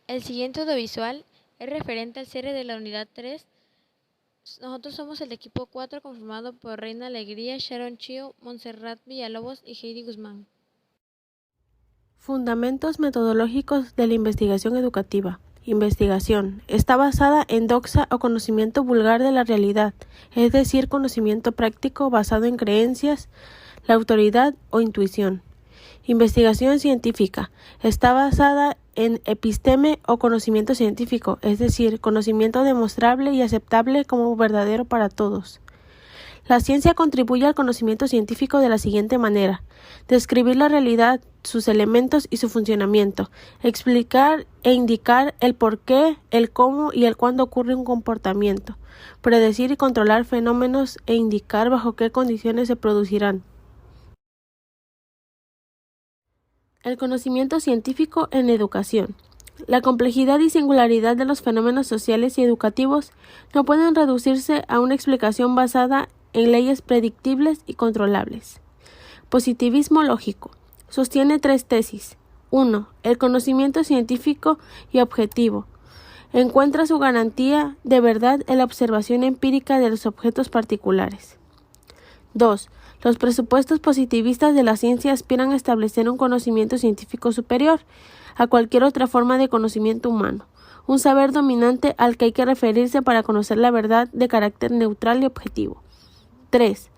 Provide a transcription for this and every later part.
El siguiente audiovisual es referente al cierre de la unidad 3. Nosotros somos el equipo 4 conformado por Reina Alegría, Sharon Chio, Montserrat Villalobos y Heidi Guzmán. Fundamentos metodológicos de la investigación educativa. Investigación. Está basada en doxa o conocimiento vulgar de la realidad, es decir, conocimiento práctico basado en creencias, la autoridad o intuición. Investigación científica. Está basada en episteme o conocimiento científico, es decir, conocimiento demostrable y aceptable como verdadero para todos. La ciencia contribuye al conocimiento científico de la siguiente manera: describir la realidad, sus elementos y su funcionamiento, explicar e indicar el por qué, el cómo y el cuándo ocurre un comportamiento, predecir y controlar fenómenos e indicar bajo qué condiciones se producirán. El conocimiento científico en educación. La complejidad y singularidad de los fenómenos sociales y educativos no pueden reducirse a una explicación basada en leyes predictibles y controlables. Positivismo lógico. Sostiene 3 tesis. 1. El conocimiento científico y objetivo encuentra su garantía de verdad en la observación empírica de los objetos particulares. 2. Los presupuestos positivistas de la ciencia aspiran a establecer un conocimiento científico superior a cualquier otra forma de conocimiento humano, un saber dominante al que hay que referirse para conocer la verdad de carácter neutral y objetivo. 3.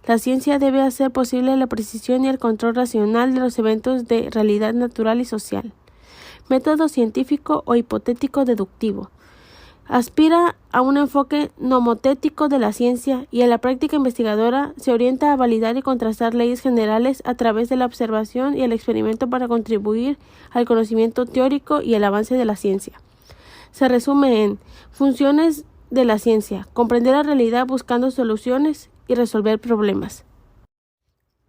La ciencia debe hacer posible la precisión y el control racional de los eventos de realidad natural y social. Método científico o hipotético deductivo. Aspira a un enfoque nomotético de la ciencia y en la práctica investigadora se orienta a validar y contrastar leyes generales a través de la observación y el experimento para contribuir al conocimiento teórico y el avance de la ciencia. Se resume en funciones de la ciencia: comprender la realidad buscando soluciones y resolver problemas.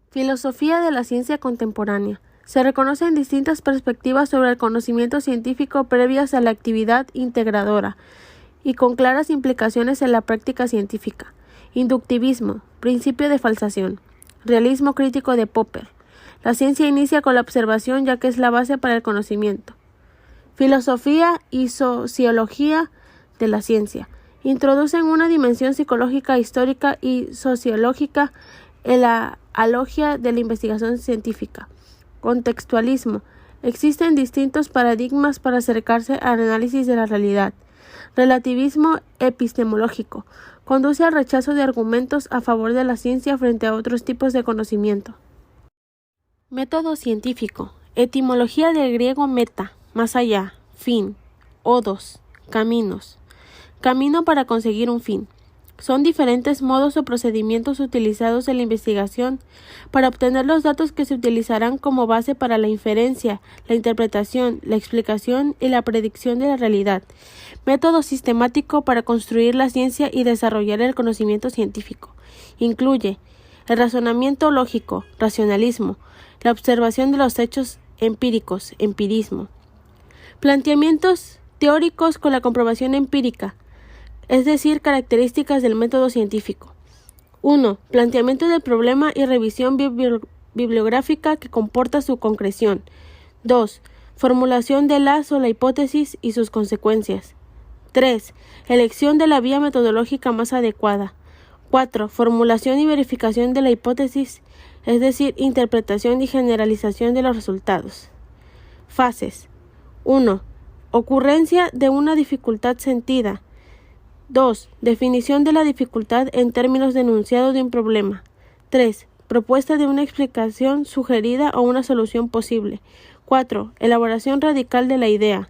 Filosofía de la ciencia contemporánea. Se reconocen distintas perspectivas sobre el conocimiento científico previas a la actividad integradora y con claras implicaciones en la práctica científica. Inductivismo, principio de falsación. Realismo crítico de Popper. La ciencia inicia con la observación ya que es la base para el conocimiento. Filosofía y sociología de la ciencia. Introducen una dimensión psicológica, histórica y sociológica en la logia de la investigación científica. Contextualismo. Existen distintos paradigmas para acercarse al análisis de la realidad. Relativismo epistemológico. Conduce al rechazo de argumentos a favor de la ciencia frente a otros tipos de conocimiento. Método científico. Etimología del griego meta, más allá, fin, odos, caminos. Camino para conseguir un fin. Son diferentes modos o procedimientos utilizados en la investigación para obtener los datos que se utilizarán como base para la inferencia, la interpretación, la explicación y la predicción de la realidad. Método sistemático para construir la ciencia y desarrollar el conocimiento científico. Incluye el razonamiento lógico, racionalismo, la observación de los hechos empíricos, empirismo. Planteamientos teóricos con la comprobación empírica, es decir, características del método científico. 1. Planteamiento del problema y revisión bibliográfica que comporta su concreción. 2. Formulación de la hipótesis y sus consecuencias. 3. Elección de la vía metodológica más adecuada. 4. Formulación y verificación de la hipótesis, es decir, interpretación y generalización de los resultados. Fases. 1. Ocurrencia de una dificultad sentida. 2. Definición de la dificultad en términos de enunciado de un problema. 3. Propuesta de una explicación sugerida o una solución posible. 4. Elaboración radical de la idea.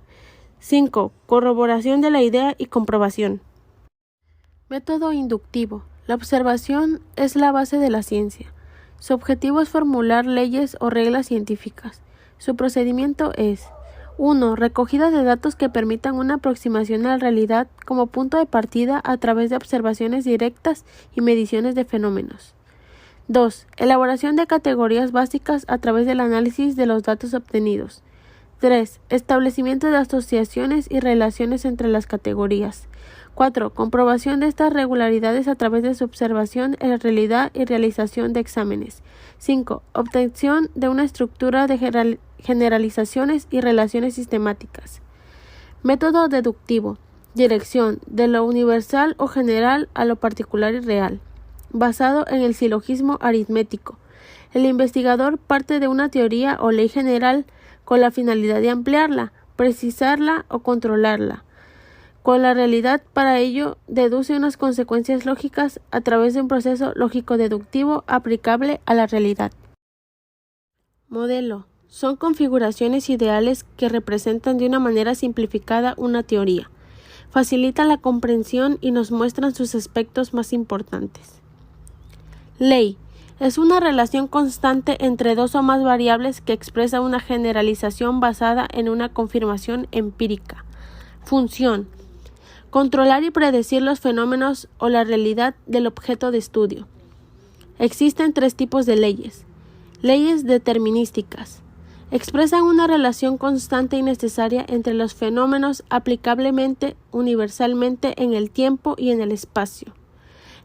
5. Corroboración de la idea y comprobación. Método inductivo. La observación es la base de la ciencia. Su objetivo es formular leyes o reglas científicas. Su procedimiento es: 1. Recogida de datos que permitan una aproximación a la realidad como punto de partida a través de observaciones directas y mediciones de fenómenos. 2. Elaboración de categorías básicas a través del análisis de los datos obtenidos. 3. Establecimiento de asociaciones y relaciones entre las categorías. 4. Comprobación de estas regularidades a través de su observación en la realidad y realización de exámenes. 5. Obtención de una estructura de generalizaciones y relaciones sistemáticas. Método deductivo. Dirección de lo universal o general a lo particular y real, basado en el silogismo aritmético. El investigador parte de una teoría o ley general con la finalidad de ampliarla, precisarla o controlarla. Con la realidad, para ello, deduce unas consecuencias lógicas a través de un proceso lógico-deductivo aplicable a la realidad. Modelo. Son configuraciones ideales que representan de una manera simplificada una teoría, facilitan la comprensión y nos muestran sus aspectos más importantes. Ley. Es una relación constante entre dos o más variables que expresa una generalización basada en una confirmación empírica. Función. Controlar y predecir los fenómenos o la realidad del objeto de estudio. Existen tres tipos de leyes. Leyes determinísticas. Expresan una relación constante y necesaria entre los fenómenos aplicablemente universalmente en el tiempo y en el espacio.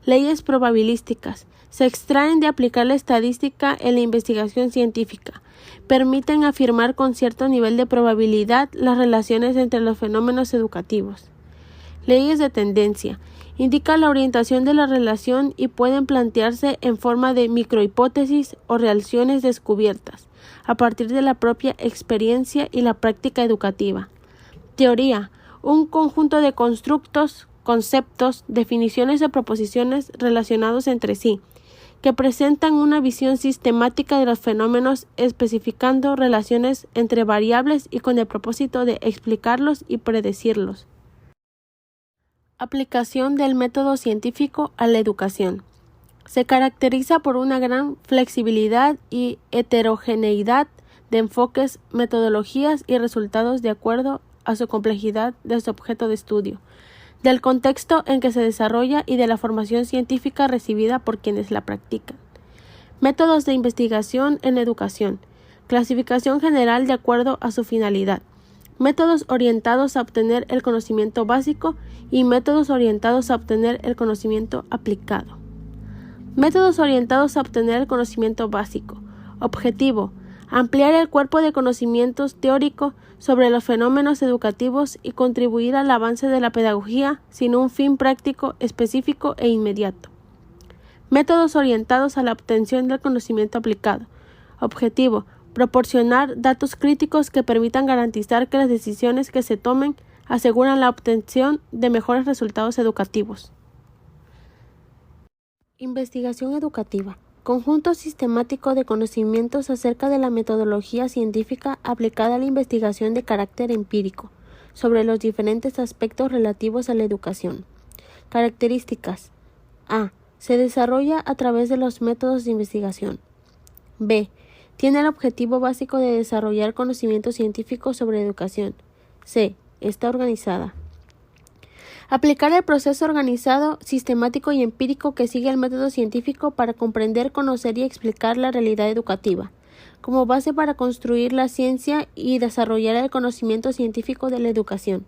Leyes probabilísticas. Se extraen de aplicar la estadística en la investigación científica. Permiten afirmar con cierto nivel de probabilidad las relaciones entre los fenómenos educativos. Leyes de tendencia. Indican la orientación de la relación y pueden plantearse en forma de microhipótesis o relaciones descubiertas, a partir de la propia experiencia y la práctica educativa. Teoría. Un conjunto de constructos, conceptos, definiciones o proposiciones relacionados entre sí, que presentan una visión sistemática de los fenómenos especificando relaciones entre variables y con el propósito de explicarlos y predecirlos. Aplicación del método científico a la educación. Se caracteriza por una gran flexibilidad y heterogeneidad de enfoques, metodologías y resultados de acuerdo a su complejidad de su objeto de estudio, del contexto en que se desarrolla y de la formación científica recibida por quienes la practican. Métodos de investigación en educación. Clasificación general de acuerdo a su finalidad. Métodos orientados a obtener el conocimiento básico y métodos orientados a obtener el conocimiento aplicado. Métodos orientados a obtener el conocimiento básico. Objetivo: ampliar el cuerpo de conocimientos teórico sobre los fenómenos educativos y contribuir al avance de la pedagogía sin un fin práctico específico e inmediato. Métodos orientados a la obtención del conocimiento aplicado. Objetivo: proporcionar datos críticos que permitan garantizar que las decisiones que se tomen aseguran la obtención de mejores resultados educativos. Investigación educativa. Conjunto sistemático de conocimientos acerca de la metodología científica aplicada a la investigación de carácter empírico sobre los diferentes aspectos relativos a la educación. Características. A. Se desarrolla a través de los métodos de investigación. B. Tiene el objetivo básico de desarrollar conocimientos científicos sobre educación. C. Está organizada. Aplicar el proceso organizado, sistemático y empírico que sigue el método científico para comprender, conocer y explicar la realidad educativa, como base para construir la ciencia y desarrollar el conocimiento científico de la educación.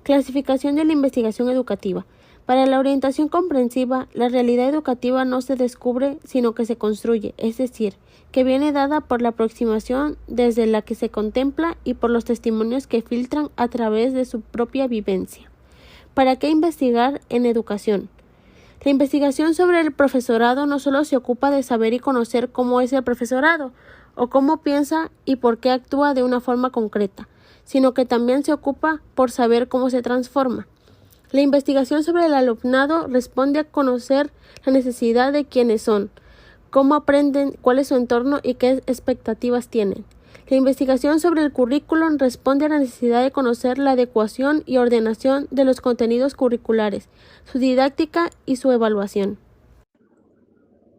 Clasificación de la investigación educativa. Para la orientación comprensiva, la realidad educativa no se descubre, sino que se construye, es decir, que viene dada por la aproximación desde la que se contempla y por los testimonios que filtran a través de su propia vivencia. ¿Para qué investigar en educación? La investigación sobre el profesorado no solo se ocupa de saber y conocer cómo es el profesorado, o cómo piensa y por qué actúa de una forma concreta, sino que también se ocupa por saber cómo se transforma. La investigación sobre el alumnado responde a conocer la necesidad de quiénes son, cómo aprenden, cuál es su entorno y qué expectativas tienen. La investigación sobre el currículum responde a la necesidad de conocer la adecuación y ordenación de los contenidos curriculares, su didáctica y su evaluación.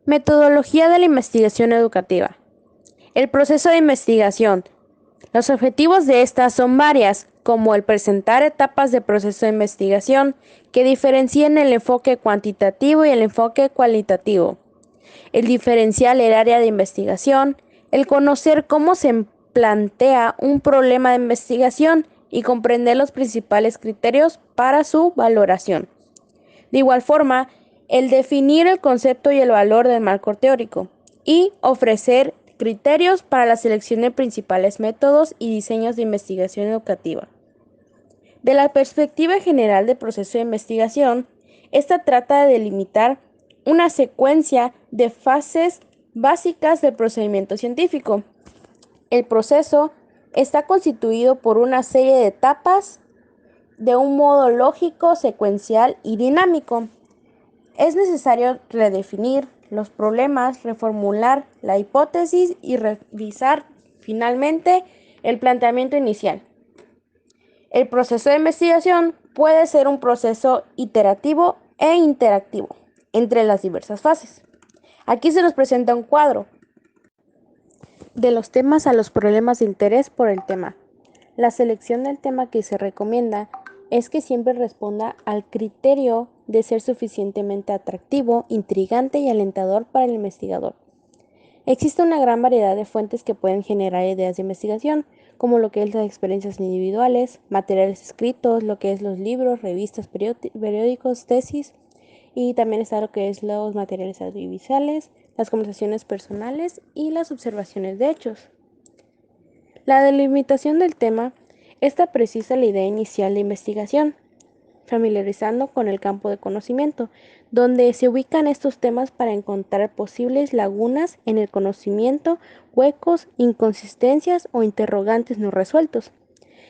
Metodología de la investigación educativa. El proceso de investigación. Los objetivos de esta son varias, como el presentar etapas de proceso de investigación que diferencien el enfoque cuantitativo y el enfoque cualitativo, el diferenciar el área de investigación, el conocer cómo se plantea un problema de investigación y comprender los principales criterios para su valoración. De igual forma, el definir el concepto y el valor del marco teórico y ofrecer criterios para la selección de principales métodos y diseños de investigación educativa. De la perspectiva general del proceso de investigación, esta trata de delimitar una secuencia de fases básicas del procedimiento científico. El proceso está constituido por una serie de etapas de un modo lógico, secuencial y dinámico. Es necesario redefinir los problemas, reformular la hipótesis y revisar finalmente el planteamiento inicial. El proceso de investigación puede ser un proceso iterativo e interactivo entre las diversas fases. Aquí se nos presenta un cuadro de los temas a los problemas de interés por el tema. La selección del tema que se recomienda es que siempre responda al criterio de ser suficientemente atractivo, intrigante y alentador para el investigador. Existe una gran variedad de fuentes que pueden generar ideas de investigación, como lo que es las experiencias individuales, materiales escritos, lo que es los libros, revistas, periódicos, tesis, y también está lo que es los materiales audiovisuales, las conversaciones personales y las observaciones de hechos. La delimitación del tema, esta precisa la idea inicial de investigación, familiarizando con el campo de conocimiento, donde se ubican estos temas para encontrar posibles lagunas en el conocimiento, huecos, inconsistencias o interrogantes no resueltos.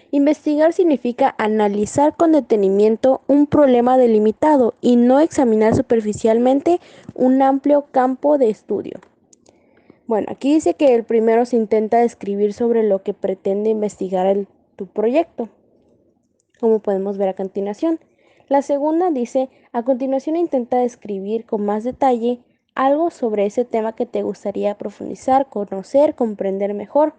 Investigar significa analizar con detenimiento un problema delimitado y no examinar superficialmente un amplio campo de estudio. Bueno, aquí dice que el primero se intenta describir sobre lo que pretende investigar tu proyecto, como podemos ver a continuación. La segunda dice, a continuación intenta describir con más detalle algo sobre ese tema que te gustaría profundizar, conocer, comprender mejor.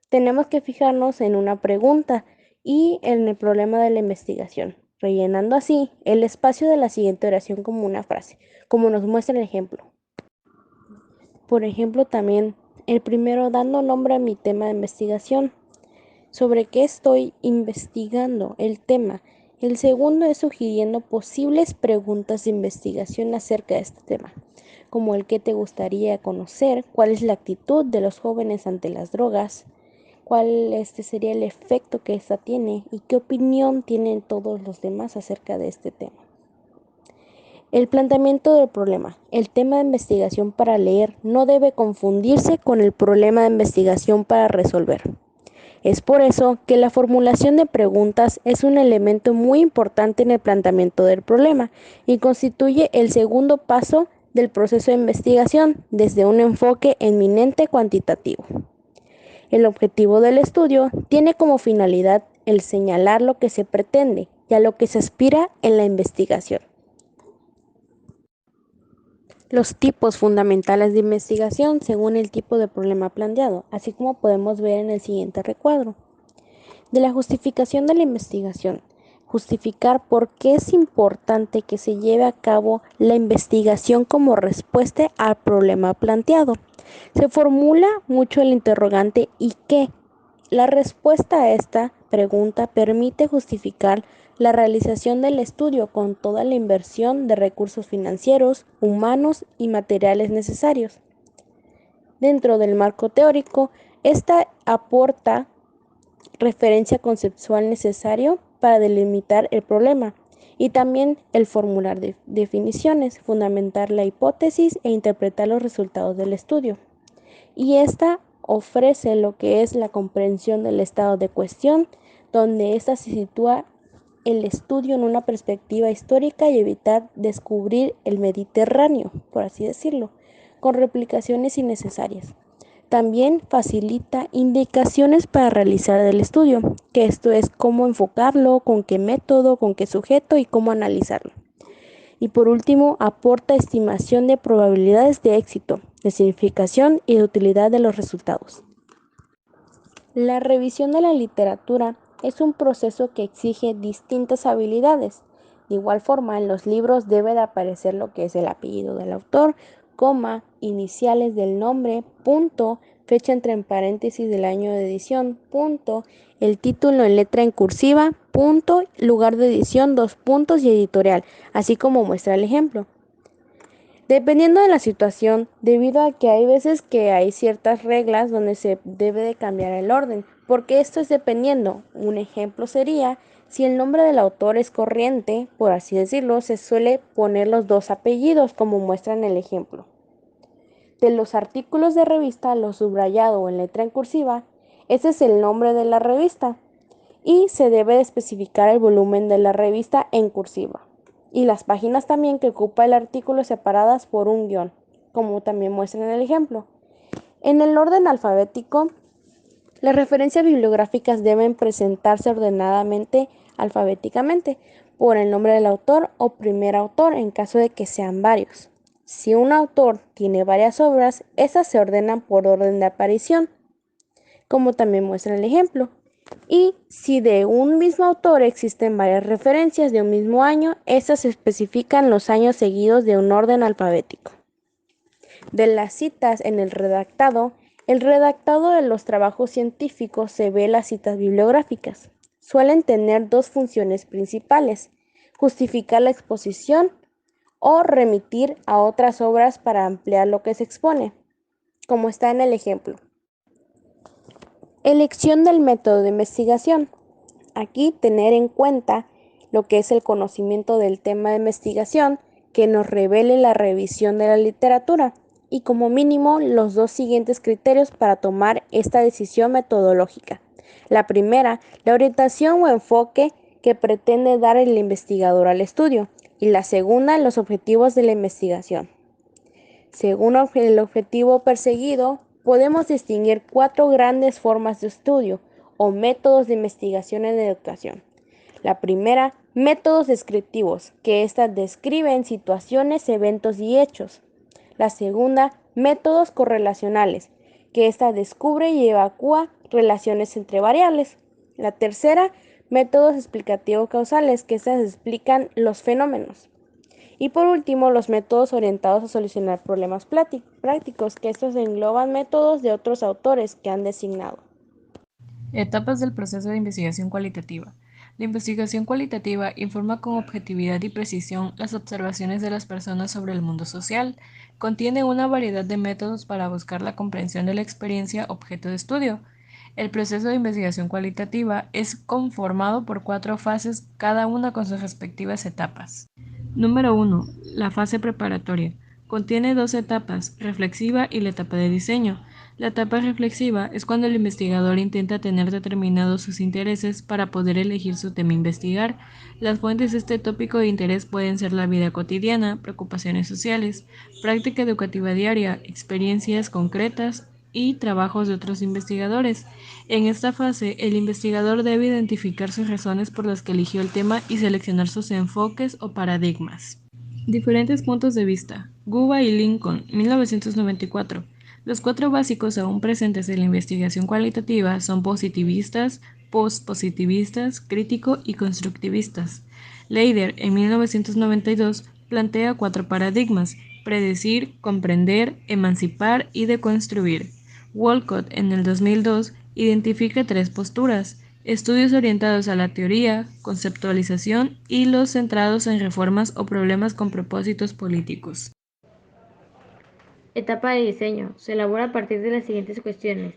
Tenemos que fijarnos en una pregunta y en el problema de la investigación, rellenando así el espacio de la siguiente oración como una frase, como nos muestra el ejemplo. Por ejemplo, también el primero dando nombre a mi tema de investigación, sobre qué estoy investigando el tema. El segundo es sugiriendo posibles preguntas de investigación acerca de este tema, como el que te gustaría conocer, cuál es la actitud de los jóvenes ante las drogas, cuál sería el efecto que esta tiene y qué opinión tienen todos los demás acerca de este tema. El planteamiento del problema. El tema de investigación para leer no debe confundirse con el problema de investigación para resolver. Es por eso que la formulación de preguntas es un elemento muy importante en el planteamiento del problema y constituye el segundo paso del proceso de investigación desde un enfoque eminente cuantitativo. El objetivo del estudio tiene como finalidad el señalar lo que se pretende y a lo que se aspira en la investigación. Los tipos fundamentales de investigación según el tipo de problema planteado, así como podemos ver en el siguiente recuadro. De la justificación de la investigación. Justificar por qué es importante que se lleve a cabo la investigación como respuesta al problema planteado. Se formula mucho el interrogante ¿y qué? La respuesta a esta pregunta permite justificar la realización del estudio con toda la inversión de recursos financieros, humanos y materiales necesarios. Dentro del marco teórico, esta aporta referencia conceptual necesario para delimitar el problema y también el formular definiciones, fundamentar la hipótesis e interpretar los resultados del estudio. Y esta ofrece lo que es la comprensión del estado de cuestión, donde ésta se sitúa el estudio en una perspectiva histórica y evitar descubrir el Mediterráneo, por así decirlo, con replicaciones innecesarias. También facilita indicaciones para realizar el estudio, que esto es cómo enfocarlo, con qué método, con qué sujeto y cómo analizarlo. Y por último, aporta estimación de probabilidades de éxito, de significación y de utilidad de los resultados. La revisión de la literatura es un proceso que exige distintas habilidades. De igual forma, en los libros debe de aparecer lo que es el apellido del autor, coma, iniciales del nombre, punto, fecha entre paréntesis del año de edición, punto, el título en letra en cursiva, punto, lugar de edición, 2 puntos y editorial, así como muestra el ejemplo. Dependiendo de la situación, debido a que hay veces que hay ciertas reglas donde se debe de cambiar el orden, porque esto es dependiendo. Un ejemplo sería Si el nombre del autor es corriente, por así decirlo, se suele poner los dos apellidos, como muestra en el ejemplo. De los artículos de revista, lo subrayado o en letra en cursiva, ese es el nombre de la revista y se debe de especificar el volumen de la revista en cursiva. Y las páginas también que ocupa el artículo separadas por un guión, como también muestra en el ejemplo. En el orden alfabético, las referencias bibliográficas deben presentarse ordenadamente alfabéticamente por el nombre del autor o primer autor en caso de que sean varios. Si un autor tiene varias obras, estas se ordenan por orden de aparición, como también muestra el ejemplo. Y si de un mismo autor existen varias referencias de un mismo año, estas especifican los años seguidos de un orden alfabético. De las citas en el redactado de los trabajos científicos se ve las citas bibliográficas. Suelen tener dos funciones principales: justificar la exposición o remitir a otras obras para ampliar lo que se expone, como está en el ejemplo. Elección del método de investigación. Aquí tener en cuenta lo que es el conocimiento del tema de investigación que nos revele la revisión de la literatura y como mínimo los dos siguientes criterios para tomar esta decisión metodológica. La primera, la orientación o enfoque que pretende dar el investigador al estudio, y la segunda, los objetivos de la investigación. Según el objetivo perseguido, podemos distinguir 4 grandes formas de estudio o métodos de investigación en educación. La primera, métodos descriptivos, que éstas describen situaciones, eventos y hechos. La segunda, métodos correlacionales, que ésta descubre y evacúa relaciones entre variables. La tercera, métodos explicativos causales, que éstas explican los fenómenos. Y por último, los métodos orientados a solucionar problemas prácticos, que estos engloban métodos de otros autores que han designado. Etapas del proceso de investigación cualitativa. La investigación cualitativa informa con objetividad y precisión las observaciones de las personas sobre el mundo social. Contiene una variedad de métodos para buscar la comprensión de la experiencia objeto de estudio. El proceso de investigación cualitativa es conformado por 4 fases, cada una con sus respectivas etapas. Número 1. La fase preparatoria. Contiene 2 etapas, reflexiva y la etapa de diseño. La etapa reflexiva es cuando el investigador intenta tener determinados sus intereses para poder elegir su tema a investigar. Las fuentes de este tópico de interés pueden ser la vida cotidiana, preocupaciones sociales, práctica educativa diaria, experiencias concretas y trabajos de otros investigadores. En esta fase, el investigador debe identificar sus razones por las que eligió el tema y seleccionar sus enfoques o paradigmas. Diferentes puntos de vista. Guba y Lincoln, 1994. Los 4 básicos aún presentes en la investigación cualitativa son positivistas, postpositivistas, crítico y constructivistas. Leider, en 1992, plantea 4 paradigmas: predecir, comprender, emancipar y deconstruir. Walcott, en el 2002, identifica 3 posturas: estudios orientados a la teoría, conceptualización y los centrados en reformas o problemas con propósitos políticos. Etapa de diseño. Se elabora a partir de las siguientes cuestiones.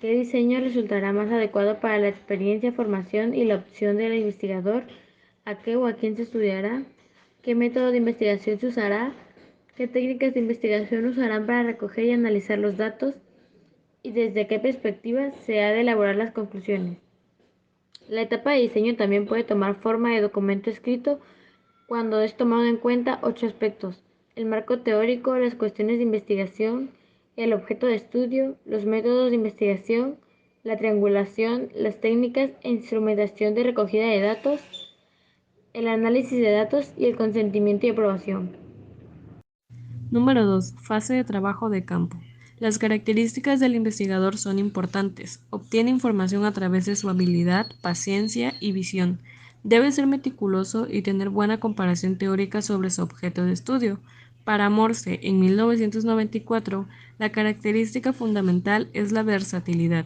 ¿Qué diseño resultará más adecuado para la experiencia, formación y la opción del investigador? ¿A qué o a quién se estudiará? ¿Qué método de investigación se usará? ¿Qué técnicas de investigación usarán para recoger y analizar los datos? ¿Y desde qué perspectiva se ha de elaborar las conclusiones? La etapa de diseño también puede tomar forma de documento escrito cuando es tomado en cuenta 8 aspectos: el marco teórico, las cuestiones de investigación, el objeto de estudio, los métodos de investigación, la triangulación, las técnicas e instrumentación de recogida de datos, el análisis de datos y el consentimiento y aprobación. Número 2. Fase de trabajo de campo. Las características del investigador son importantes. Obtiene información a través de su habilidad, paciencia y visión. Debe ser meticuloso y tener buena comparación teórica sobre su objeto de estudio. Para Morse, en 1994, la característica fundamental es la versatilidad.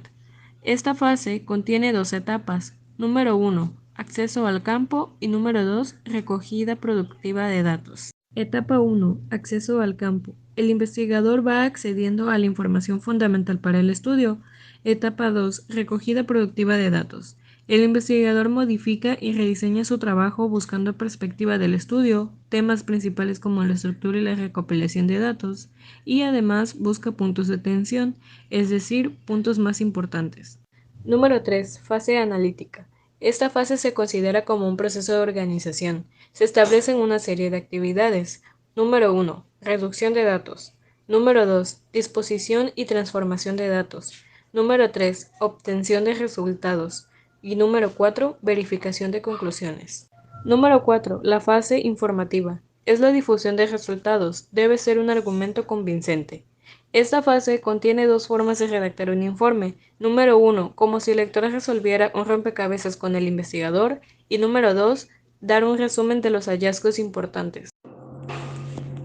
Esta fase contiene 2 etapas. Número 1. Acceso al campo y número 2. Recogida productiva de datos. Etapa 1. Acceso al campo. El investigador va accediendo a la información fundamental para el estudio. Etapa 2. Recogida productiva de datos. El investigador modifica y rediseña su trabajo buscando perspectiva del estudio, temas principales como la estructura y la recopilación de datos, y además busca puntos de tensión, es decir, puntos más importantes. Número 3. Fase analítica. Esta fase se considera como un proceso de organización. Se establecen una serie de actividades. Número 1. Reducción de datos. Número 2. Disposición y transformación de datos. Número 3. Obtención de resultados. Y número 4. Verificación de conclusiones. Número 4. La fase informativa. Es la difusión de resultados. Debe ser un argumento convincente. Esta fase contiene dos formas de redactar un informe. Número 1, como si el lector resolviera un rompecabezas con el investigador. Y número 2, dar un resumen de los hallazgos importantes.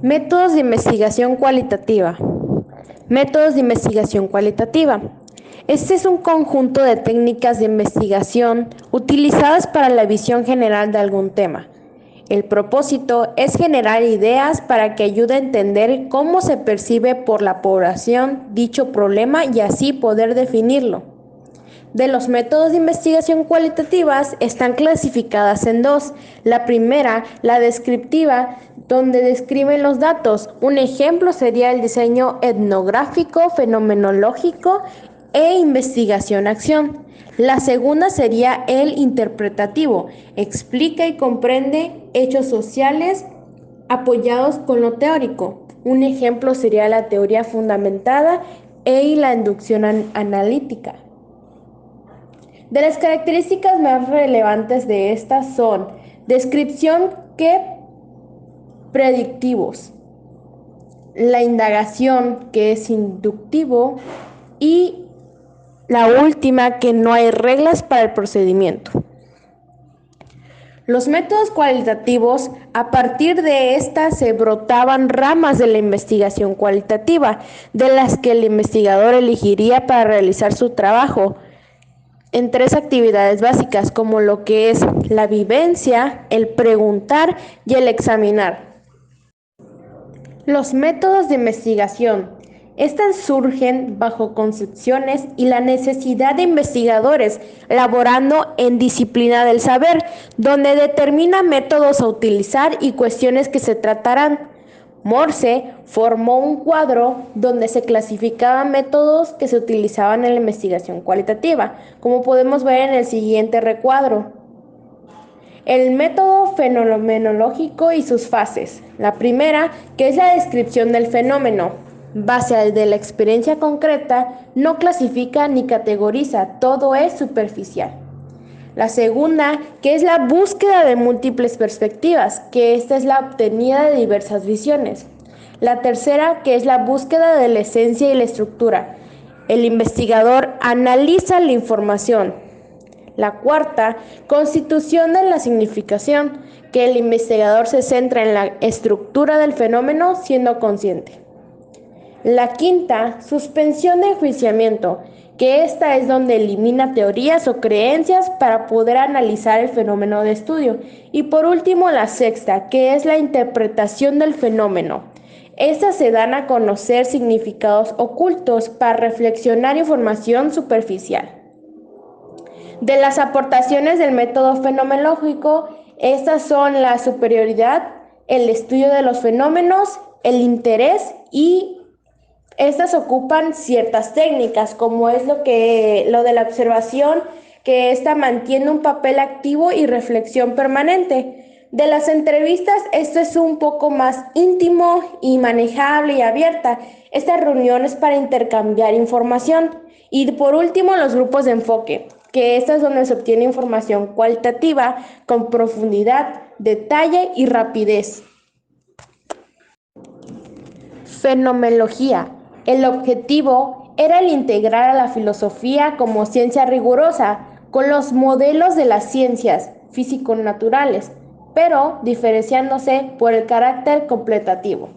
Métodos de investigación cualitativa. Métodos de investigación cualitativa. Este es un conjunto de técnicas de investigación utilizadas para la visión general de algún tema. El propósito es generar ideas para que ayude a entender cómo se percibe por la población dicho problema y así poder definirlo. De los métodos de investigación cualitativas están clasificadas en dos. La primera, la descriptiva, donde describen los datos. Un ejemplo sería el diseño etnográfico, fenomenológico e investigación-acción. La segunda sería el interpretativo. Explica y comprende hechos sociales apoyados con lo teórico. Un ejemplo sería la teoría fundamentada y la inducción analítica. De las características más relevantes de estas son descripción que predictivos, la indagación que es inductivo y la última que no hay reglas para el procedimiento. Los métodos cualitativos, a partir de estas se brotaban ramas de la investigación cualitativa, de las que el investigador elegiría para realizar su trabajo en tres actividades básicas, como lo que es la vivencia, el preguntar y el examinar. Los métodos de investigación. Estas surgen bajo concepciones y la necesidad de investigadores laborando en disciplina del saber, donde determina métodos a utilizar y cuestiones que se tratarán. Morse formó un cuadro donde se clasificaban métodos que se utilizaban en la investigación cualitativa, como podemos ver en el siguiente recuadro. El método fenomenológico y sus fases. La primera, que es la descripción del fenómeno. Base de la experiencia concreta, no clasifica ni categoriza, todo es superficial. La segunda, que es la búsqueda de múltiples perspectivas, que esta es la obtenida de diversas visiones. La tercera, que es la búsqueda de la esencia y la estructura. El investigador analiza la información. La cuarta, constitución de la significación, que el investigador se centra en la estructura del fenómeno siendo consciente. La quinta, suspensión de enjuiciamiento, que esta es donde elimina teorías o creencias para poder analizar el fenómeno de estudio. Y por último, la sexta, que es la interpretación del fenómeno. Estas se dan a conocer significados ocultos para reflexionar información superficial. De las aportaciones del método fenomenológico, estas son la superioridad, el estudio de los fenómenos, el interés y estas ocupan ciertas técnicas, como es lo de la observación, que esta mantiene un papel activo y reflexión permanente. De las entrevistas, esto es un poco más íntimo y manejable y abierta. Estas reuniones para intercambiar información. Y por último, los grupos de enfoque, que esta es donde se obtiene información cualitativa con profundidad, detalle y rapidez. Fenomenología. El objetivo era el integrar a la filosofía como ciencia rigurosa con los modelos de las ciencias físico-naturales, pero diferenciándose por el carácter completativo.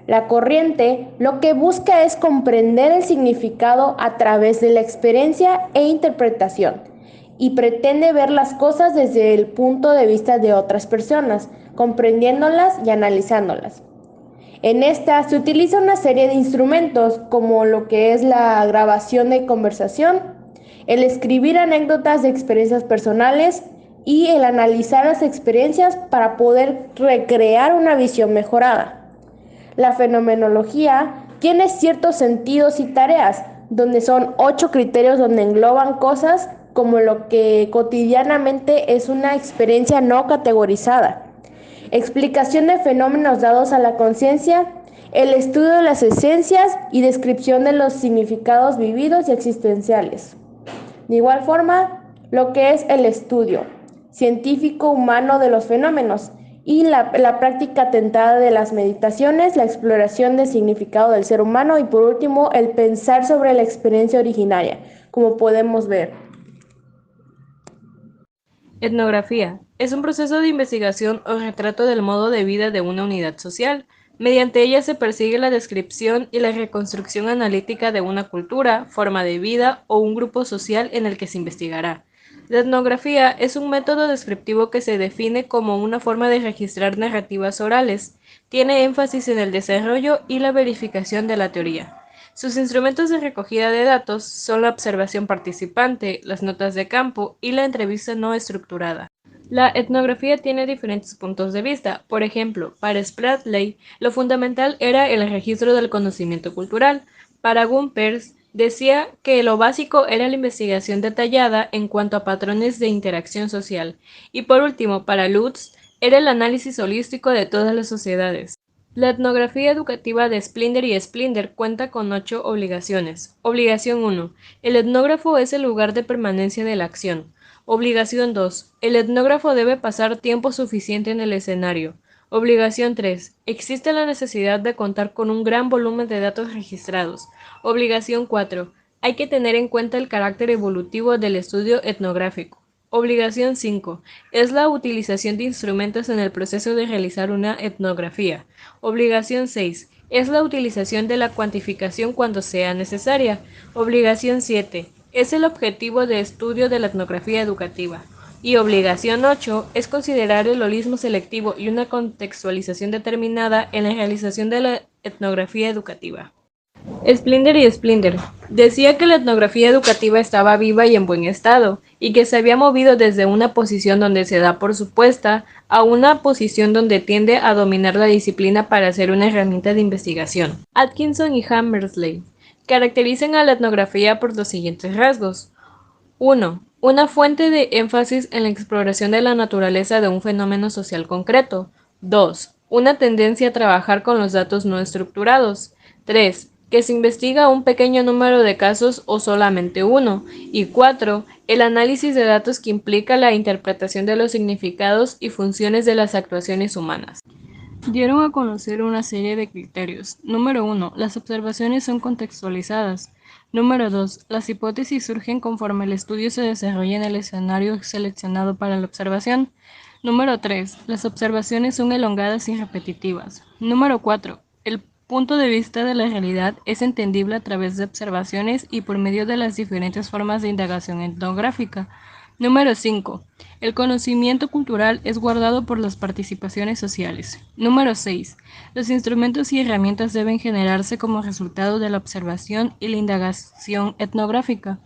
La corriente lo que busca es comprender el significado a través de la experiencia e interpretación y pretende ver las cosas desde el punto de vista de otras personas, comprendiéndolas y analizándolas. En esta se utiliza una serie de instrumentos como lo que es la grabación de conversación, el escribir anécdotas de experiencias personales y el analizar las experiencias para poder recrear una visión mejorada. La fenomenología tiene ciertos sentidos y tareas, donde son 8 criterios donde engloban cosas como lo que cotidianamente es una experiencia no categorizada, explicación de fenómenos dados a la conciencia, el estudio de las esencias y descripción de los significados vividos y existenciales. De igual forma, lo que es el estudio científico humano de los fenómenos y la práctica atentada de las meditaciones, la exploración del significado del ser humano y por último, el pensar sobre la experiencia originaria, como podemos ver. Etnografía es un proceso de investigación o retrato del modo de vida de una unidad social. Mediante ella se persigue la descripción y la reconstrucción analítica de una cultura, forma de vida o un grupo social en el que se investigará. La etnografía es un método descriptivo que se define como una forma de registrar narrativas orales. Tiene énfasis en el desarrollo y la verificación de la teoría. Sus instrumentos de recogida de datos son la observación participante, las notas de campo y la entrevista no estructurada. La etnografía tiene diferentes puntos de vista. Por ejemplo, para Spradley, lo fundamental era el registro del conocimiento cultural. Para Gompers, decía que lo básico era la investigación detallada en cuanto a patrones de interacción social. Y por último, para Lutz, era el análisis holístico de todas las sociedades. La etnografía educativa de Splinder y Splinder cuenta con 8 obligaciones. Obligación 1. El etnógrafo es el lugar de permanencia de la acción. Obligación 2. El etnógrafo debe pasar tiempo suficiente en el escenario. Obligación 3. Existe la necesidad de contar con un gran volumen de datos registrados. Obligación 4. Hay que tener en cuenta el carácter evolutivo del estudio etnográfico. Obligación 5. Es la utilización de instrumentos en el proceso de realizar una etnografía. Obligación 6. Es la utilización de la cuantificación cuando sea necesaria. Obligación 7. Es el objetivo de estudio de la etnografía educativa. Y obligación 8 es considerar el holismo selectivo y una contextualización determinada en la realización de la etnografía educativa. Splinder y Splinder decía que la etnografía educativa estaba viva y en buen estado, y que se había movido desde una posición donde se da por supuesta a una posición donde tiende a dominar la disciplina para ser una herramienta de investigación. Atkinson y Hammersley caracterizan a la etnografía por los siguientes rasgos. 1. Una fuente de énfasis en la exploración de la naturaleza de un fenómeno social concreto. 2. Una tendencia a trabajar con los datos no estructurados. 3. Que se investiga un pequeño número de casos o solamente uno. Y 4. El análisis de datos que implica la interpretación de los significados y funciones de las actuaciones humanas. Dieron a conocer una serie de criterios. Número 1. Las observaciones son contextualizadas. Número 2. Las hipótesis surgen conforme el estudio se desarrolla en el escenario seleccionado para la observación. Número 3. Las observaciones son elongadas y repetitivas. Número 4. El punto de vista de la realidad es entendible a través de observaciones y por medio de las diferentes formas de indagación etnográfica. Número 5. El conocimiento cultural es guardado por las participaciones sociales. Número 6. Los instrumentos y herramientas deben generarse como resultado de la observación y la indagación etnográfica.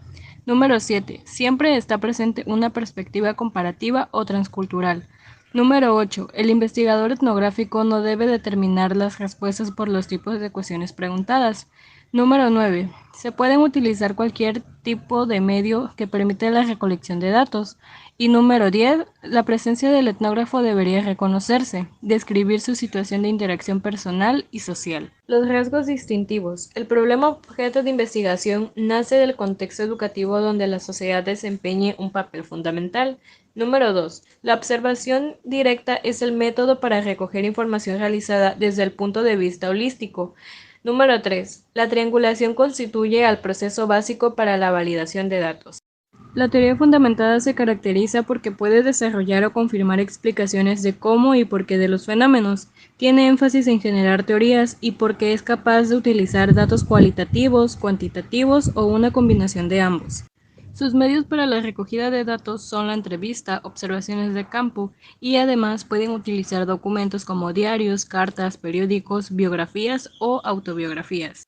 Número 7. Siempre está presente una perspectiva comparativa o transcultural. Número 8. El investigador etnográfico no debe determinar las respuestas por los tipos de cuestiones preguntadas. Número 9. Se pueden utilizar cualquier tipo de medio que permite la recolección de datos. Y número 10. La presencia del etnógrafo debería reconocerse, describir su situación de interacción personal y social. Los rasgos distintivos. El problema objeto de investigación nace del contexto educativo donde la sociedad desempeñe un papel fundamental. Número 2. La observación directa es el método para recoger información realizada desde el punto de vista holístico. Número 3. La triangulación constituye el proceso básico para la validación de datos. La teoría fundamentada se caracteriza porque puede desarrollar o confirmar explicaciones de cómo y por qué de los fenómenos, tiene énfasis en generar teorías y porque es capaz de utilizar datos cualitativos, cuantitativos o una combinación de ambos. Sus medios para la recogida de datos son la entrevista, observaciones de campo y además pueden utilizar documentos como diarios, cartas, periódicos, biografías o autobiografías.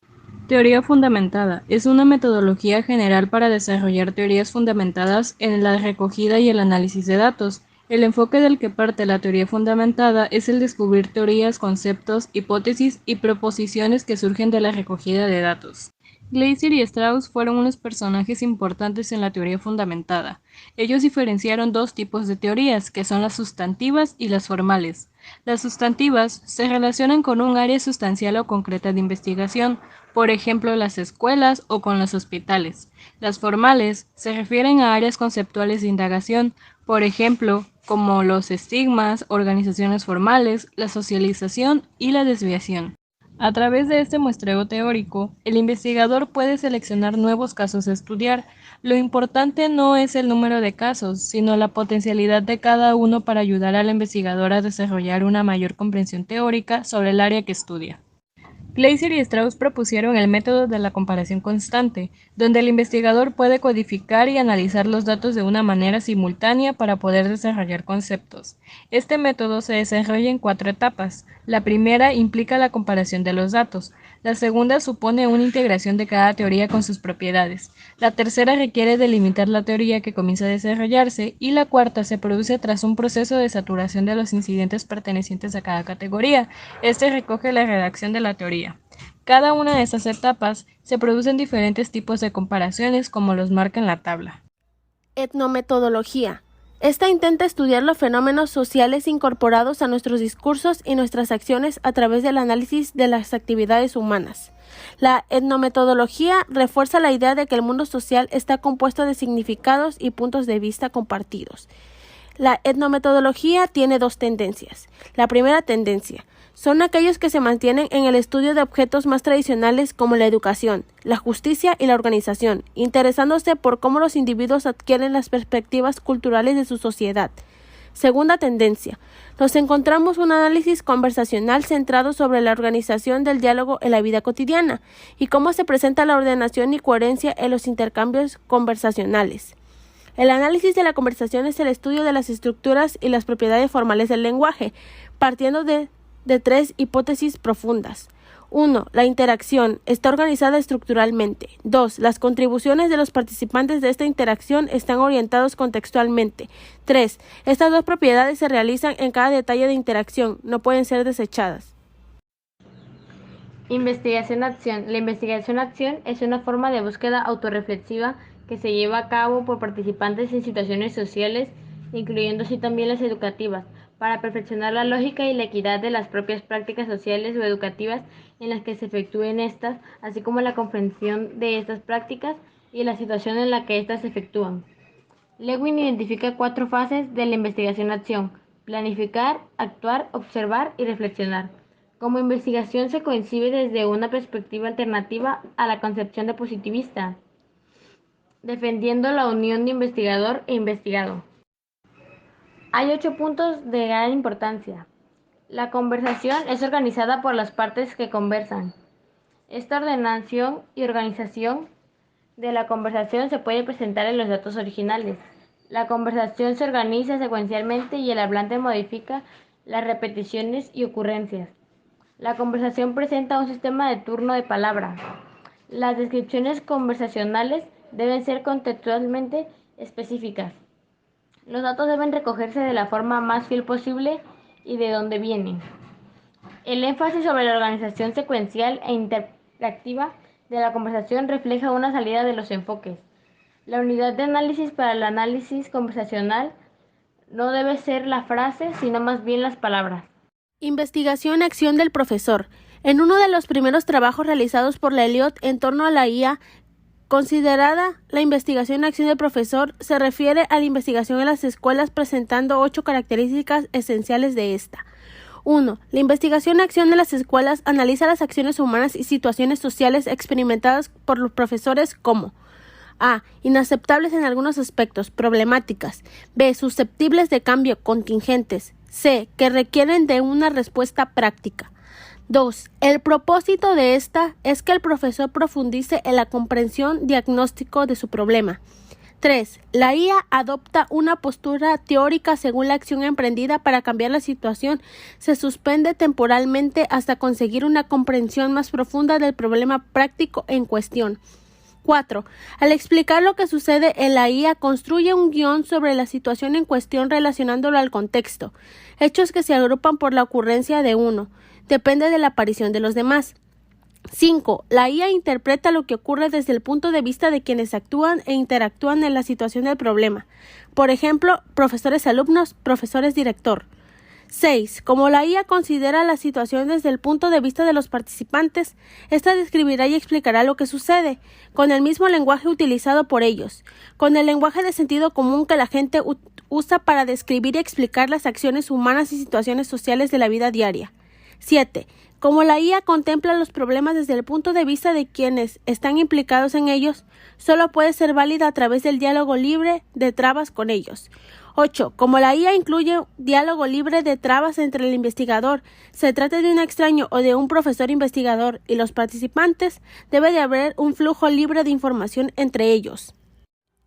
Teoría fundamentada es una metodología general para desarrollar teorías fundamentadas en la recogida y el análisis de datos. El enfoque del que parte la teoría fundamentada es el descubrir teorías, conceptos, hipótesis y proposiciones que surgen de la recogida de datos. Gleiser y Strauss fueron unos personajes importantes en la teoría fundamentada. Ellos diferenciaron dos tipos de teorías, que son las sustantivas y las formales. Las sustantivas se relacionan con un área sustancial o concreta de investigación, por ejemplo, las escuelas o con los hospitales. Las formales se refieren a áreas conceptuales de indagación, por ejemplo, como los estigmas, organizaciones formales, la socialización y la desviación. A través de este muestreo teórico, el investigador puede seleccionar nuevos casos a estudiar. Lo importante no es el número de casos, sino la potencialidad de cada uno para ayudar al investigador a desarrollar una mayor comprensión teórica sobre el área que estudia. Gleiser y Strauss propusieron el método de la comparación constante, donde el investigador puede codificar y analizar los datos de una manera simultánea para poder desarrollar conceptos. Este método se desarrolla en 4 etapas. La primera implica la comparación de los datos. La segunda supone una integración de cada teoría con sus propiedades. La tercera requiere delimitar la teoría que comienza a desarrollarse y la cuarta se produce tras un proceso de saturación de los incidentes pertenecientes a cada categoría. Este recoge la redacción de la teoría. Cada una de estas etapas se producen diferentes tipos de comparaciones como los marca en la tabla. Etnometodología. Esta intenta estudiar los fenómenos sociales incorporados a nuestros discursos y nuestras acciones a través del análisis de las actividades humanas. La etnometodología refuerza la idea de que el mundo social está compuesto de significados y puntos de vista compartidos. La etnometodología tiene 2 tendencias. La primera tendencia son aquellos que se mantienen en el estudio de objetos más tradicionales como la educación, la justicia y la organización, interesándose por cómo los individuos adquieren las perspectivas culturales de su sociedad. Segunda tendencia, nos encontramos un análisis conversacional centrado sobre la organización del diálogo en la vida cotidiana y cómo se presenta la ordenación y coherencia en los intercambios conversacionales. El análisis de la conversación es el estudio de las estructuras y las propiedades formales del lenguaje, partiendo de 3 hipótesis profundas. 1. La interacción está organizada estructuralmente. 2. Las contribuciones de los participantes de esta interacción están orientados contextualmente. 3. Estas 2 propiedades se realizan en cada detalle de interacción, no pueden ser desechadas. Investigación-acción. La investigación-acción es una forma de búsqueda autorreflexiva que se lleva a cabo por participantes en situaciones sociales, incluyendo así también las educativas, para perfeccionar la lógica y la equidad de las propias prácticas sociales o educativas en las que se efectúen estas, así como la comprensión de estas prácticas y la situación en la que éstas se efectúan. Lewin identifica 4 fases de la investigación-acción: planificar, actuar, observar y reflexionar. Como investigación se concibe desde una perspectiva alternativa a la concepción de positivista, defendiendo la unión de investigador e investigado. Hay 8 puntos de gran importancia. La conversación es organizada por las partes que conversan. Esta ordenación y organización de la conversación se puede presentar en los datos originales. La conversación se organiza secuencialmente y el hablante modifica las repeticiones y ocurrencias. La conversación presenta un sistema de turno de palabra. Las descripciones conversacionales deben ser contextualmente específicas. Los datos deben recogerse de la forma más fiel posible y de dónde vienen. El énfasis sobre la organización secuencial e interactiva de la conversación refleja una salida de los enfoques. La unidad de análisis para el análisis conversacional no debe ser la frase, sino más bien las palabras. Investigación-acción del profesor. En uno de los primeros trabajos realizados por la Eliot en torno a la IA, considerada la investigación-acción del profesor, se refiere a la investigación en las escuelas presentando 8 características esenciales de esta. 1. La investigación-acción de las escuelas analiza las acciones humanas y situaciones sociales experimentadas por los profesores como A. Inaceptables en algunos aspectos, problemáticas. B. Susceptibles de cambio, contingentes. C. Que requieren de una respuesta práctica. 2. El propósito de esta es que el profesor profundice en la comprensión diagnóstico de su problema. 3. La IA adopta una postura teórica según la acción emprendida para cambiar la situación. Se suspende temporalmente hasta conseguir una comprensión más profunda del problema práctico en cuestión. 4. Al explicar lo que sucede en la IA, construye un guión sobre la situación en cuestión relacionándolo al contexto. Hechos que se agrupan por la ocurrencia de uno. Depende de la aparición de los demás. 5. La IA interpreta lo que ocurre desde el punto de vista de quienes actúan e interactúan en la situación del problema. Por ejemplo, profesores-alumnos, profesores-director. 6. Como la IA considera la situación desde el punto de vista de los participantes, ésta describirá y explicará lo que sucede, con el mismo lenguaje utilizado por ellos, con el lenguaje de sentido común que la gente usa para describir y explicar las acciones humanas y situaciones sociales de la vida diaria. 7. Como la IA contempla los problemas desde el punto de vista de quienes están implicados en ellos, solo puede ser válida a través del diálogo libre de trabas con ellos. 8. Como la IA incluye diálogo libre de trabas entre el investigador, se trate de un extraño o de un profesor investigador y los participantes, debe de haber un flujo libre de información entre ellos.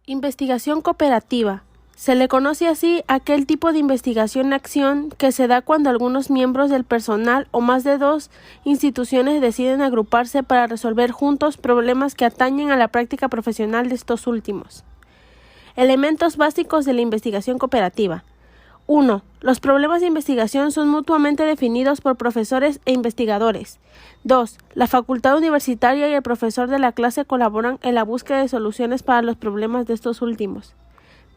Investigación cooperativa. Se le conoce así aquel tipo de investigación-acción que se da cuando algunos miembros del personal o más de dos instituciones deciden agruparse para resolver juntos problemas que atañen a la práctica profesional de estos últimos. Elementos básicos de la investigación cooperativa. 1. Los problemas de investigación son mutuamente definidos por profesores e investigadores. 2. La facultad universitaria y el profesor de la clase colaboran en la búsqueda de soluciones para los problemas de estos últimos.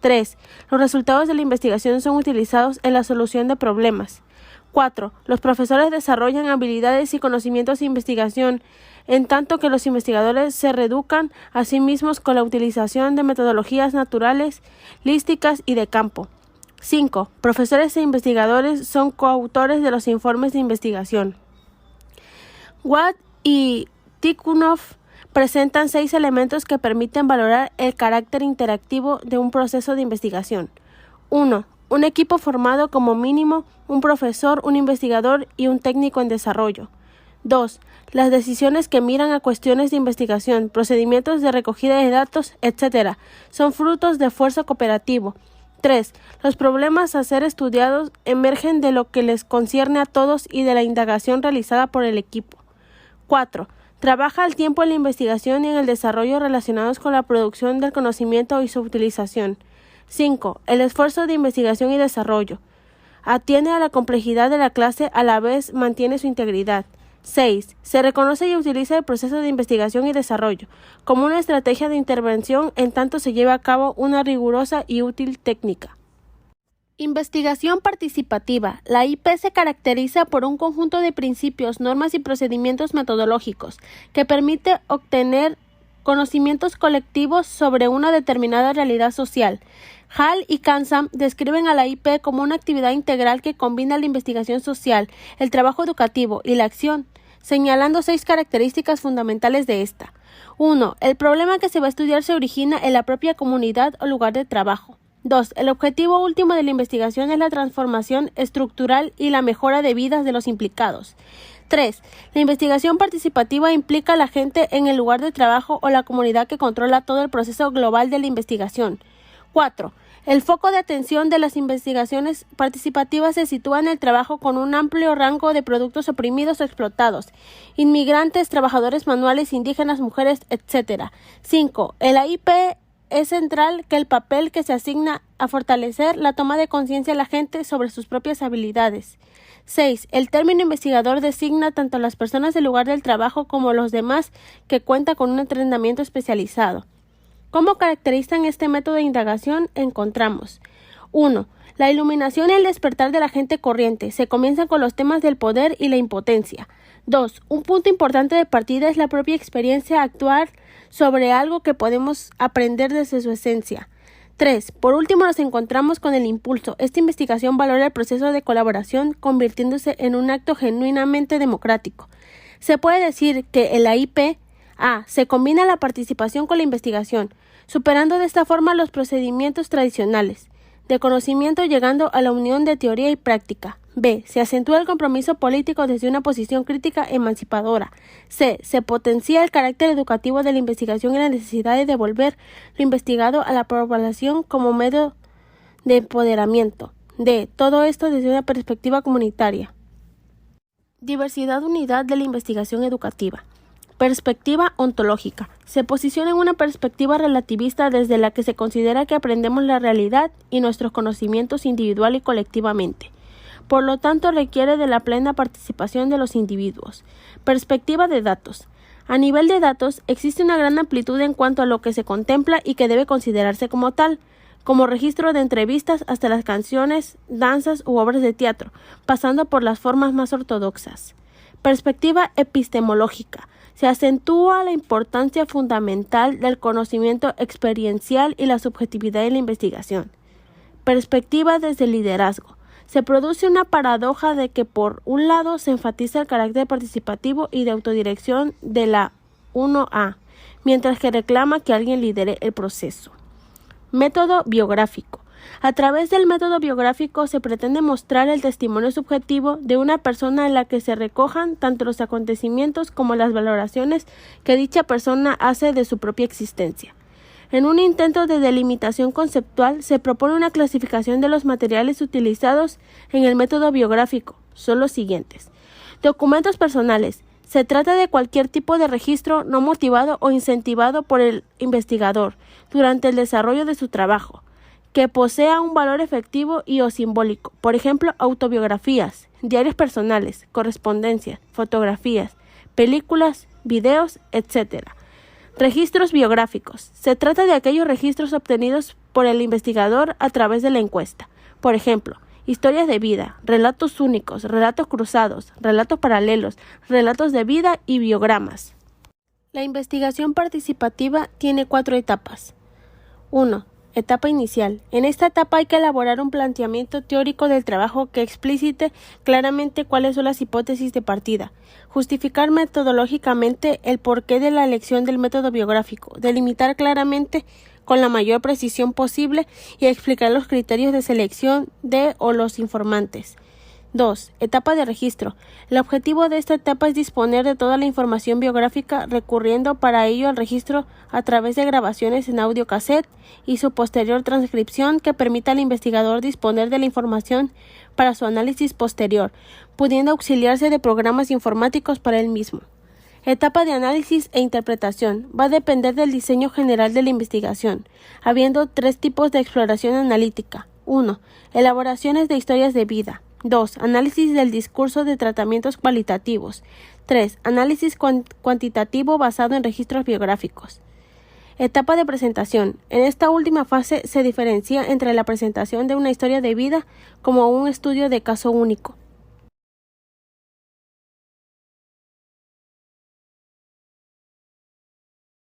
3. Los resultados de la investigación son utilizados en la solución de problemas. 4. Los profesores desarrollan habilidades y conocimientos de investigación, en tanto que los investigadores se reeducan a sí mismos con la utilización de metodologías naturales, lísticas y de campo. 5. Profesores e investigadores son coautores de los informes de investigación. Watt y Tikhonov presentan 6 elementos que permiten valorar el carácter interactivo de un proceso de investigación. 1. Un equipo formado como mínimo un profesor, un investigador y un técnico en desarrollo. 2. Las decisiones que miran a cuestiones de investigación, procedimientos de recogida de datos, etc., son frutos de esfuerzo cooperativo. 3. Los problemas a ser estudiados emergen de lo que les concierne a todos y de la indagación realizada por el equipo. 4. Trabaja al tiempo en la investigación y en el desarrollo relacionados con la producción del conocimiento y su utilización. 5. El esfuerzo de investigación y desarrollo. Atiende a la complejidad de la clase, a la vez mantiene su integridad. 6. Se reconoce y utiliza el proceso de investigación y desarrollo como una estrategia de intervención en tanto se lleva a cabo una rigurosa y útil técnica. Investigación participativa. La IP se caracteriza por un conjunto de principios, normas y procedimientos metodológicos que permite obtener conocimientos colectivos sobre una determinada realidad social. Hall y Kansam describen a la IP como una actividad integral que combina la investigación social, el trabajo educativo y la acción, señalando 6 características fundamentales de esta. 1. El problema que se va a estudiar se origina en la propia comunidad o lugar de trabajo. 2. El objetivo último de la investigación es la transformación estructural y la mejora de vidas de los implicados. 3. La investigación participativa implica a la gente en el lugar de trabajo o la comunidad que controla todo el proceso global de la investigación. 4. El foco de atención de las investigaciones participativas se sitúa en el trabajo con un amplio rango de productos oprimidos o explotados, inmigrantes, trabajadores manuales, indígenas, mujeres, etc. 5. En la IP es central que el papel que se asigna a fortalecer la toma de conciencia de la gente sobre sus propias habilidades. 6. El término investigador designa tanto a las personas del lugar del trabajo como a los demás que cuentan con un entrenamiento especializado. ¿Cómo caracterizan este método de indagación? Encontramos 1. La iluminación y el despertar de la gente corriente. Se comienza con los temas del poder y la impotencia. 2. Un punto importante de partida es la propia experiencia actuar sobre algo que podemos aprender desde su esencia. 3. Por último nos encontramos con el impulso. Esta investigación valora el proceso de colaboración convirtiéndose en un acto genuinamente democrático. Se puede decir que en la IP se combina la participación con la investigación, superando de esta forma los procedimientos tradicionales de conocimiento llegando a la unión de teoría y práctica. B. Se acentúa el compromiso político desde una posición crítica emancipadora. C. Se potencia el carácter educativo de la investigación y la necesidad de devolver lo investigado a la población como medio de empoderamiento. D. Todo esto desde una perspectiva comunitaria. Diversidad unidad de la investigación educativa. Perspectiva ontológica. Se posiciona en una perspectiva relativista desde la que se considera que aprendemos la realidad y nuestros conocimientos individual y colectivamente. Por lo tanto, requiere de la plena participación de los individuos. Perspectiva de datos. A nivel de datos, existe una gran amplitud en cuanto a lo que se contempla y que debe considerarse como tal, como registro de entrevistas hasta las canciones, danzas u obras de teatro, pasando por las formas más ortodoxas. Perspectiva epistemológica. Se acentúa la importancia fundamental del conocimiento experiencial y la subjetividad de la investigación. Perspectiva desde el liderazgo. Se produce una paradoja de que por un lado se enfatiza el carácter participativo y de autodirección de la 1A, mientras que reclama que alguien lidere el proceso. Método biográfico. A través del método biográfico se pretende mostrar el testimonio subjetivo de una persona en la que se recojan tanto los acontecimientos como las valoraciones que dicha persona hace de su propia existencia. En un intento de delimitación conceptual se propone una clasificación de los materiales utilizados en el método biográfico. Son los siguientes. Documentos personales. Se trata de cualquier tipo de registro no motivado o incentivado por el investigador durante el desarrollo de su trabajo, que posea un valor efectivo y o simbólico, por ejemplo, autobiografías, diarios personales, correspondencias, fotografías, películas, videos, etc. Registros biográficos. Se trata de aquellos registros obtenidos por el investigador a través de la encuesta, por ejemplo, historias de vida, relatos únicos, relatos cruzados, relatos paralelos, relatos de vida y biogramas. La investigación participativa tiene 4 etapas. 1. Etapa inicial. En esta etapa hay que elaborar un planteamiento teórico del trabajo que explicite claramente cuáles son las hipótesis de partida, justificar metodológicamente el porqué de la elección del método biográfico, delimitar claramente con la mayor precisión posible y explicar los criterios de selección de o los informantes. 2. Etapa de registro. El objetivo de esta etapa es disponer de toda la información biográfica recurriendo para ello al registro a través de grabaciones en audio cassette y su posterior transcripción que permita al investigador disponer de la información para su análisis posterior, pudiendo auxiliarse de programas informáticos para él mismo. Etapa de análisis e interpretación. Va a depender del diseño general de la investigación, habiendo 3 tipos de exploración analítica. 1. Elaboraciones de historias de vida. 2. Análisis del discurso de tratamientos cualitativos. 3. Análisis cuantitativo basado en registros biográficos. Etapa de presentación. En esta última fase se diferencia entre la presentación de una historia de vida como un estudio de caso único